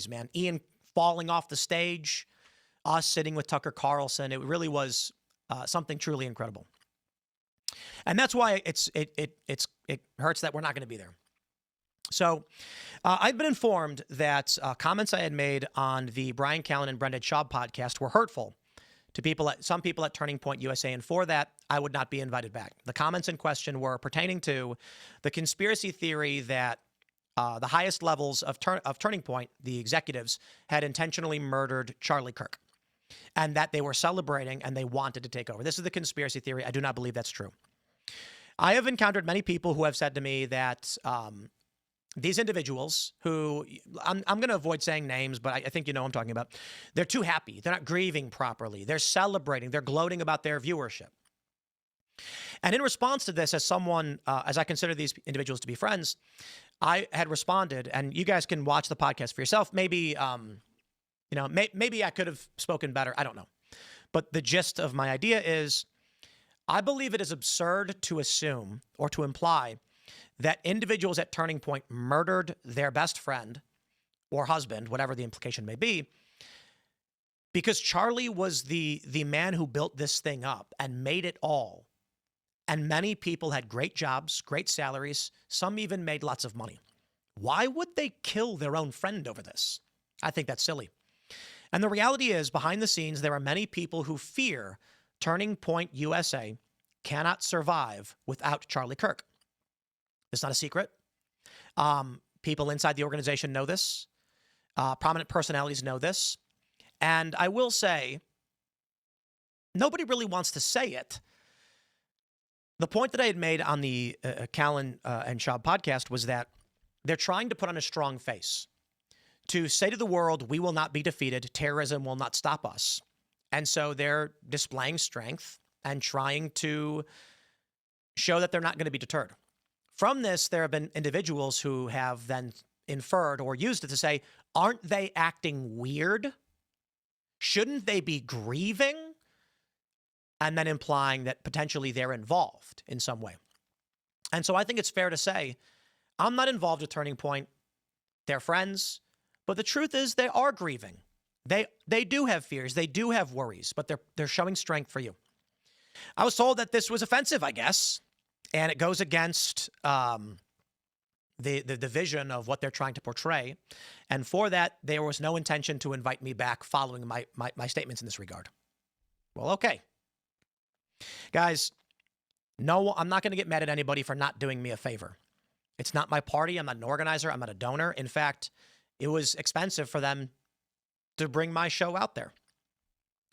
man. Ian falling off the stage, us sitting with Tucker Carlson. It really was something truly incredible. And that's why it hurts that we're not going to be there. So I've been informed that comments I had made on the Bryan, Callen, and Schaub podcast were hurtful to some people at Turning Point USA, and for that, I would not be invited back. The comments in question were pertaining to the conspiracy theory that the highest levels of Turning Point, the executives, had intentionally murdered Charlie Kirk, and that they were celebrating and they wanted to take over. This is the conspiracy theory. I do not believe that's true. I have encountered many people who have said to me that these individuals who, I'm going to avoid saying names, but I think you know what I'm talking about. They're too happy. They're not grieving properly. They're celebrating. They're gloating about their viewership. And in response to this, as someone, as I consider these individuals to be friends, I had responded, and you guys can watch the podcast for yourself. Maybe, maybe I could have spoken better. I don't know. But the gist of my idea is, I believe it is absurd to assume or to imply that individuals at Turning Point murdered their best friend or husband, whatever the implication may be, because Charlie was the man who built this thing up and made it all. And many people had great jobs, great salaries. Some even made lots of money. Why would they kill their own friend over this? I think that's silly. And the reality is, behind the scenes, there are many people who fear Turning Point USA cannot survive without Charlie Kirk. It's not a secret. People inside the organization know this. Prominent personalities know this. And I will say, nobody really wants to say it. The point that I had made on the Callen and Schaub podcast was that they're trying to put on a strong face to say to the world, we will not be defeated. Terrorism will not stop us. And so they're displaying strength and trying to show that they're not going to be deterred. From this, there have been individuals who have then inferred or used it to say, aren't they acting weird? Shouldn't they be grieving? And then implying that potentially they're involved in some way. And so I think it's fair to say, I'm not involved with Turning Point. They're friends. But the truth is they are grieving. They do have fears. They do have worries, but they're showing strength for you. I was told that this was offensive, I guess. And it goes against the vision of what they're trying to portray. And for that, there was no intention to invite me back following my statements in this regard. Well, okay. Guys, no, I'm not going to get mad at anybody for not doing me a favor. It's not my party. I'm not an organizer. I'm not a donor. In fact, it was expensive for them to bring my show out there.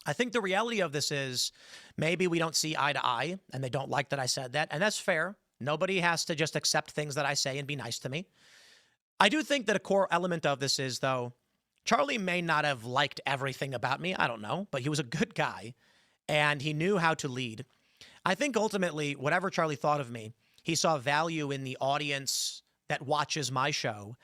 I think the reality of this is maybe we don't see eye to eye and they don't like that I said that. And that's fair. Nobody has to just accept things that I say and be nice to me. I do think that a core element of this is, though, Charlie may not have liked everything about me. I don't know. But he was a good guy and he knew how to lead. I think ultimately, whatever Charlie thought of me, he saw value in the audience that watches my show.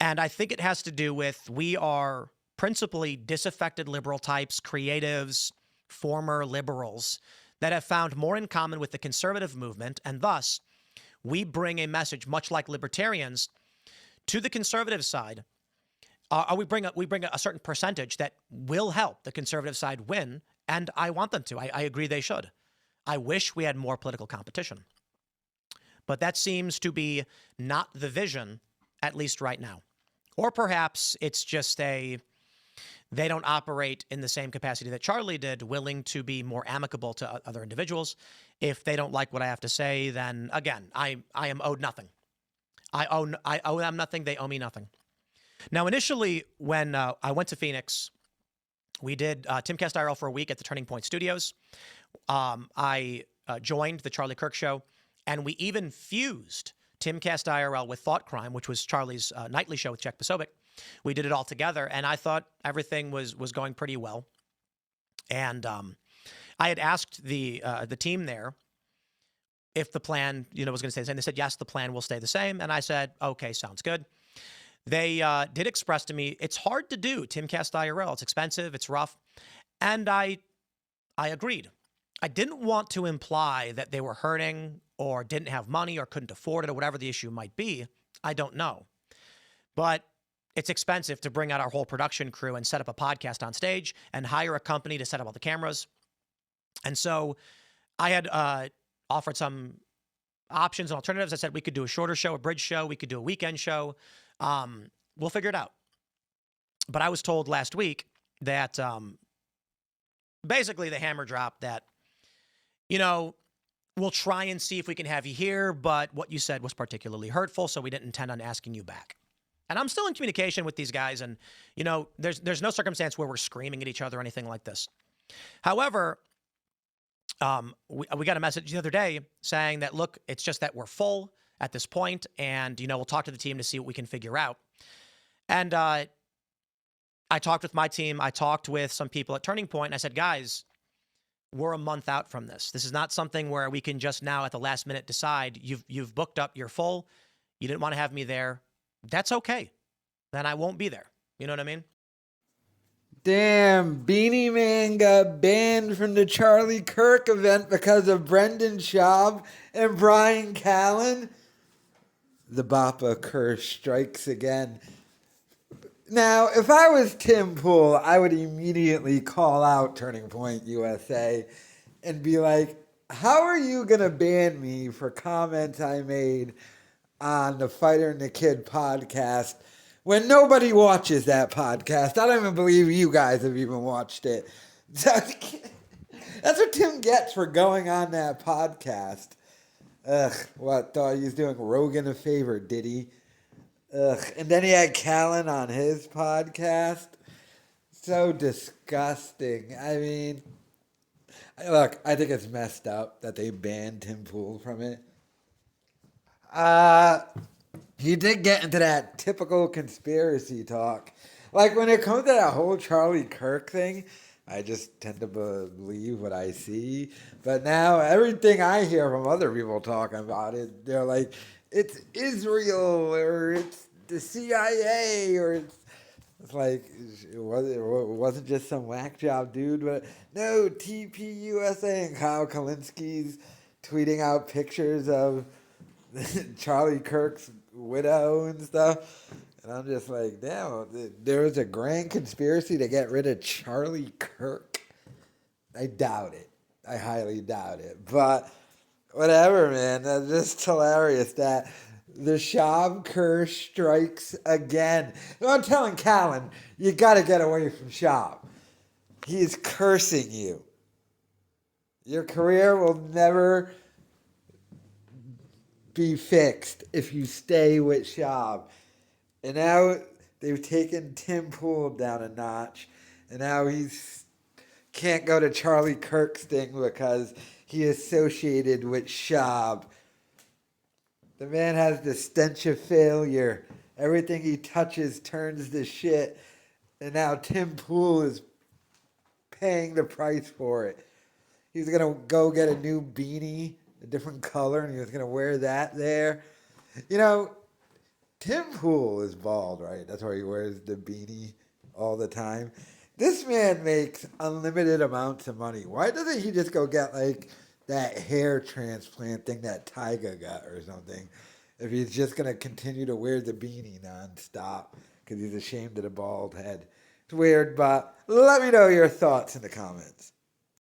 And I think it has to do with we are principally disaffected liberal types, creatives, former liberals that have found more in common with the conservative movement. And thus, we bring a message, much like libertarians, to the conservative side. We bring a certain percentage that will help the conservative side win. And I want them to. I agree they should. I wish we had more political competition. But that seems to be not the vision, at least right now. Or perhaps it's just they don't operate in the same capacity that Charlie did, willing to be more amicable to other individuals. If they don't like what I have to say, then again, I am owed nothing. I owe them nothing. They owe me nothing. Now, initially, when I went to Phoenix, we did Timcast IRL for a week at the Turning Point Studios. I joined the Charlie Kirk Show, and we even fused Timcast IRL with Thought Crime, which was Charlie's nightly show with Jack Posobiec. We did it all together, and I thought everything was going pretty well. And I had asked the team there if the plan, was going to stay the same. They said, yes, the plan will stay the same. And I said, okay, sounds good. They did express to me, it's hard to do Timcast IRL. It's expensive. It's rough. And I agreed. I didn't want to imply that they were hurting or didn't have money or couldn't afford it or whatever the issue might be. I don't know. But it's expensive to bring out our whole production crew and set up a podcast on stage and hire a company to set up all the cameras. And so I had offered some options and alternatives. I said we could do a shorter show, a bridge show. We could do a weekend show. We'll figure it out. But I was told last week that basically the hammer dropped that, we'll try and see if we can have you here, but what you said was particularly hurtful, so we didn't intend on asking you back. And I'm still in communication with these guys, and, there's no circumstance where we're screaming at each other or anything like this. However, we got a message the other day saying that, look, it's just that we're full at this point, and, we'll talk to the team to see what we can figure out. And I talked with my team. I talked with some people at Turning Point, and I said, guys, we're a month out from this. This is not something where we can just now at the last minute decide you've booked up, you're full, you didn't want to have me there. That's okay. Then I won't be there. You know what I mean? Damn, Beanie Man got banned from the Charlie Kirk event because of Brendan Schaub and Bryan Callen. The Bappa curse strikes again. Now, if I was Tim Pool, I would immediately call out Turning Point USA and be like, how are you going to ban me for comments I made on the Fighter and the Kid podcast when nobody watches that podcast? I don't even believe you guys have even watched it. That's what Tim gets for going on that podcast. What, thought he was doing Rogan a favor, did he? And then he had Callen on his podcast. So disgusting. I mean, look, I think it's messed up that they banned Tim Pool from it. He did get into that typical conspiracy talk. Like, when it comes to that whole Charlie Kirk thing, I just tend to believe what I see. But now everything I hear from other people talking about it, they're like, it's Israel, or it's the CIA, or it's like, it wasn't just some whack job dude, but no, TPUSA, and Kyle Kalinski's tweeting out pictures of Charlie Kirk's widow and stuff. And I'm just like, damn, there was a grand conspiracy to get rid of Charlie Kirk. I doubt it. I highly doubt it. But whatever, man. That's just hilarious that the Schaub curse strikes again. I'm telling Callen, you got to get away from Schaub. He is cursing you. Your career will never be fixed if you stay with Schaub. And now they've taken Tim Pool down a notch. And now he's can't go to Charlie Kirk's thing because he associated with Schaub. The man has the stench of failure. Everything he touches turns to shit. And now Tim Pool is paying the price for it. He's going to go get a new beanie, a different color, and he was going to wear that there. Tim Pool is bald, right? That's why he wears the beanie all the time. This man makes unlimited amounts of money. Why doesn't he just go get, like, that hair transplant thing that Tyga got or something, if he's just going to continue to wear the beanie nonstop because he's ashamed of the bald head? It's weird, but let me know your thoughts in the comments.